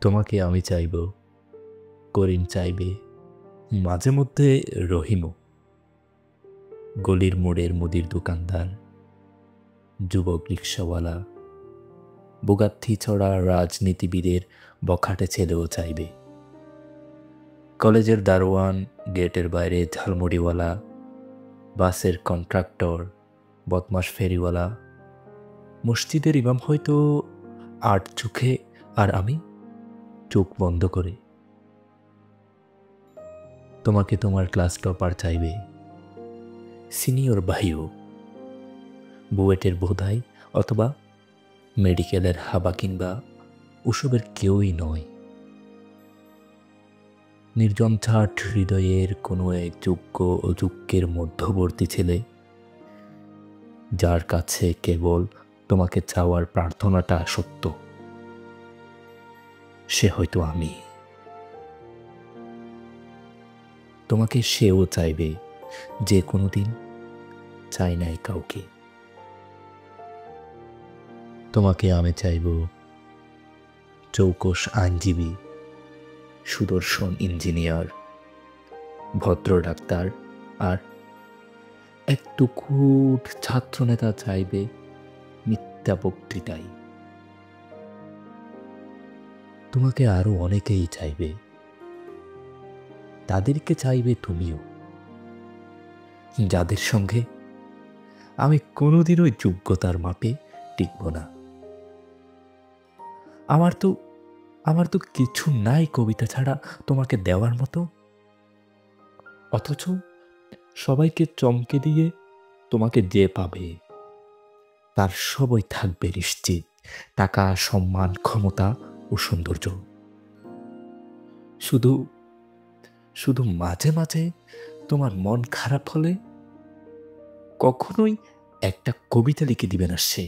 তোমাকে আমি চাইব, করিম চাইবে, মাঝে মধ্যে রহিমও। গলির মোড়ের মুদির দোকানদার, যুবক রিক্সাওয়ালা, বোগাত্থি ছড়া রাজনীতিবিদের বখাটে ছেলেও চাইবে। কলেজের দারোয়ান, গেটের বাইরে ঝালমুড়িওয়ালা, বাসের কন্ট্রাক্টর, বদমাস ফেরিওয়ালা, মসজিদের ইমাম হয়তো আট চোখে, আর আমি চোখ বন্ধ করে। তোমাকে তোমার ক্লাস টপার চাইবে, সিনিয়র ভাইও, বুয়েটের বোধাই অথবা মেডিকেলের হাবা কিংবা ওসবের কেউই নয়। নির্জন ছাট হৃদয়ের কোনো এক যোগ্য অযোগ্যের মধ্যবর্তী ছেলে, যার কাছে কেবল তোমাকে চাওয়ার প্রার্থনাটা সত্য, সে হয়তো আমি। তোমাকে সেও চাইবে, যে কোনোদিন চাই নাই কাউকে। তোমাকে আমি চাইব, চৌকস আইনজীবী, সুদর্শন ইঞ্জিনিয়ার, ভদ্র ডাক্তার, আর একটু কুট ছাত্রনেতা চাইবে মিথ্যা বক্তৃতাই। তোমাকে আরো অনেকেই চাইবে, তাদেরকে চাইবে তুমিও, যাদের সঙ্গে আমি কোনোদিনই যোগ্যতার মাপে টিকব না। আমার তো কিছু নাই কবিতা ছাড়া তোমাকে দেওয়ার মতো, অথচ সবাইকে চমকে দিয়ে তোমাকে যে পাবে তার সবই থাকবে নিশ্চিত টাকা, সম্মান, ক্ষমতা ও সৌন্দর্য। শুধু শুধু মাঝে মাঝে তোমার মন খারাপ হলে কখনোই একটা কবিতা লিখে দিবে না সে।